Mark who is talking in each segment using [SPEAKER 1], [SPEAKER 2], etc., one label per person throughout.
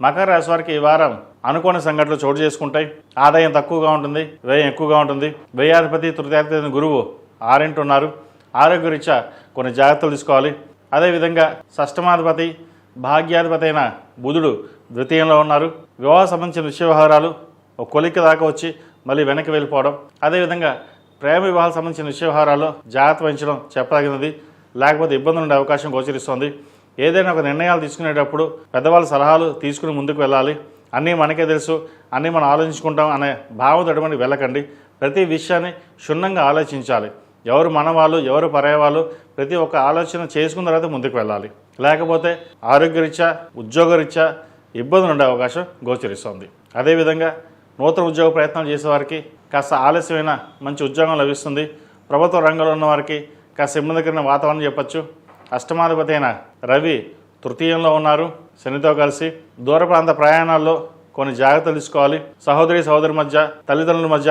[SPEAKER 1] మకర రాశి వారికి ఈ వారం అనుకోని సంఘటనలు చోటు చేసుకుంటాయి. ఆదాయం తక్కువగా ఉంటుంది, వ్యయం ఎక్కువగా ఉంటుంది. వ్యయాధిపతి తృతీయాధిపతి గురువు 6 ఉన్నారు. ఆరోగ్యరీత్యా కొన్ని జాగ్రత్తలు తీసుకోవాలి. అదేవిధంగా షష్టమాధిపతి భాగ్యాధిపతి అయిన బుధుడు ద్వితీయంలో ఉన్నారు. వివాహ సంబంధించిన విషయ వ్యవహారాలు ఒక కొలిక్కి దాకా వచ్చి మళ్ళీ వెనక్కి వెళ్ళిపోవడం. అదేవిధంగా ప్రేమ వివాహాలకు సంబంధించిన విషయ వ్యవహారాల్లో జాగ్రత్త వహించడం చెప్పదగినది, లేకపోతే ఇబ్బందులు ఉండే అవకాశం గోచరిస్తుంది. ఏదైనా ఒక నిర్ణయాలు తీసుకునేటప్పుడు పెద్దవాళ్ళ సలహాలు తీసుకుని ముందుకు వెళ్ళాలి. అన్నీ మనకే తెలుసు, అన్నీ మనం ఆలోచించుకుంటాం అనే భావంతో వెళ్ళకండి. ప్రతి విషయాన్ని క్షుణ్ణంగా ఆలోచించాలి. ఎవరు మనవాళ్ళు, ఎవరు పరాయవాళ్ళు, ప్రతి ఒక్క ఆలోచన చేసుకున్న తర్వాత ముందుకు వెళ్ళాలి. లేకపోతే ఆరోగ్యరీత్యా ఉద్యోగరీత్యా ఇబ్బందులు ఉండే అవకాశం గోచరిస్తుంది. అదేవిధంగా నూతన ఉద్యోగ ప్రయత్నాలు చేసేవారికి కాస్త ఆలస్యమైన మంచి ఉద్యోగం లభిస్తుంది. ప్రభుత్వ రంగంలో ఉన్న వారికి కాస్త ఇబ్బందికరమైన వాతావరణం చెప్పచ్చు. అష్టమాధిపతి అయిన రవి తృతీయంలో ఉన్నారు శనితో కలిసి. దూర ప్రాంత ప్రయాణాల్లో కొన్ని జాగ్రత్తలు తీసుకోవాలి. సహోదరి మధ్య, తల్లిదండ్రుల మధ్య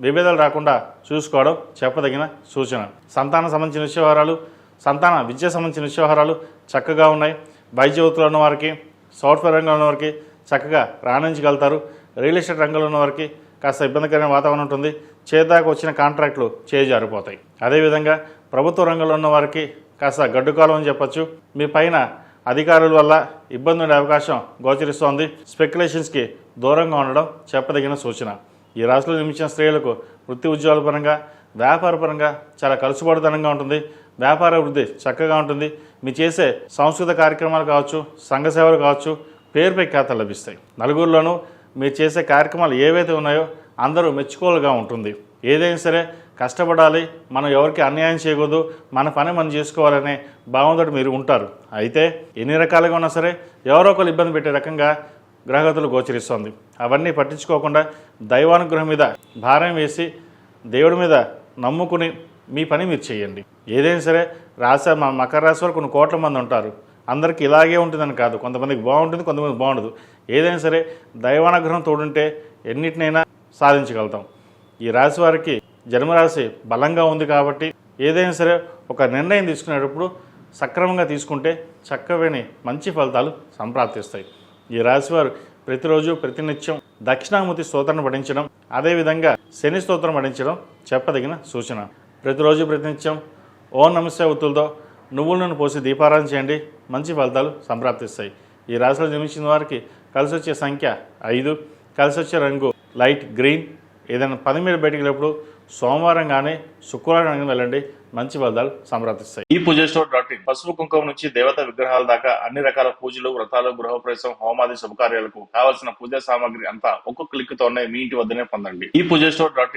[SPEAKER 1] విభేదాలు రాకుండా చూసుకోవడం చెప్పదగిన సూచన. సంతానం సంబంధించిన విషయవహారాలు, సంతాన విద్య సంబంధించిన విషయవహారాలు చక్కగా ఉన్నాయి. వైద్య వృత్తిలో ఉన్న వారికి, సాఫ్ట్వేర్ రంగంలో ఉన్న వారికి చక్కగా రాణించగలుగుతారు. రియల్ ఎస్టేట్ రంగంలో ఉన్న వారికి కాస్త ఇబ్బందికరమైన వాతావరణం ఉంటుంది. చేదాకా వచ్చిన కాంట్రాక్టులు చేజారిపోతాయి. అదేవిధంగా ప్రభుత్వ రంగంలో ఉన్న వారికి కాస్త గడ్డుకాలం అని చెప్పచ్చు. మీ పైన అధికారుల వల్ల ఇబ్బంది ఉండే అవకాశం గోచరిస్తోంది. స్పెక్యులేషన్స్కి దూరంగా ఉండడం చెప్పదగిన సూచన. ఈ రాశిలో జన్మించిన స్త్రీలకు వృత్తి ఉద్యోగాల పరంగా, వ్యాపార పరంగా చాలా కలుసుబాటుతనంగా ఉంటుంది. వ్యాపార వృద్ధి చక్కగా ఉంటుంది. మీ చేసే సాంస్కృతిక కార్యక్రమాలు కావచ్చు, సంఘ సేవలు కావచ్చు, పేరుపై ఖాతాలు లభిస్తాయి. నలుగురిలోనూ మీరు చేసే కార్యక్రమాలు ఏవైతే ఉన్నాయో అందరూ మెచ్చుకోలుగా ఉంటుంది. ఏదైనా సరే కష్టపడాలి, మనం ఎవరికి అన్యాయం చేయకూడదు, మన పని మనం చేసుకోవాలనే భావంతో మీరు ఉంటారు. అయితే ఎన్ని రకాలుగా ఉన్నా సరే ఎవరో ఒకరు ఇబ్బంది పెట్టే రకంగా గ్రహగతులు గోచరిస్తుంది. అవన్నీ పట్టించుకోకుండా దైవానుగ్రహం మీద భారం వేసి దేవుడి మీద నమ్ముకుని మీ పని మీరు చేయండి. ఏదైనా సరే మకర రాశి వారు కొన్ని కోట్ల మంది ఉంటారు. అందరికీ ఇలాగే ఉంటుందని కాదు, కొంతమందికి బాగుంటుంది, కొంతమందికి బాగుండదు. ఏదైనా సరే దైవానుగ్రహం తోడుంటే ఎన్నిటినైనా సాధించగలుగుతాం. ఈ రాశి వారికి జన్మరాశి బలంగా ఉంది కాబట్టి ఏదైనా సరే ఒక నిర్ణయం తీసుకునేటప్పుడు సక్రమంగా తీసుకుంటే చక్కని మంచి ఫలితాలు సంప్రాప్తిస్తాయి. ఈ రాశివారు ప్రతిరోజు ప్రతినిత్యం దక్షిణామూర్తి స్తోత్రాన్ని పఠించడం, అదేవిధంగా శని స్తోత్రం పఠించడం చెప్పదగిన సూచన. ప్రతిరోజు ప్రతినిత్యం ఓం నమస్తే ఒత్తులతో నువ్వుల నూనె పోసి దీపారాధన చేయండి, మంచి ఫలితాలు సంప్రాప్తిస్తాయి. ఈ రాశిలో జన్మించిన వారికి కలిసి వచ్చే సంఖ్య 5, కలిసి వచ్చే రంగు లైట్ గ్రీన్. ఏదైనా పని మీద బయటికి వెళ్ళినప్పుడు సోమవారం కానీ శుక్రవారం కానీ వెళ్ళండి, మంచి ఫలితాలు సంప్రాప్తిస్తాయి. ఈ పూజస్టోర్.in పసుపు కుంకుమ నుంచి దేవత విగ్రహాల దాకా అన్ని రకాల పూజలు, వ్రతాలు, గృహప్రవేశం, హోమాది శుభకార్యాలకు కావలసిన పూజా సామాగ్రి అంతా ఒక్కొక్క క్లిక్ తోనే మీ ఇంటి వద్దనే పొందండి. ఈ పూజస్టోర్.in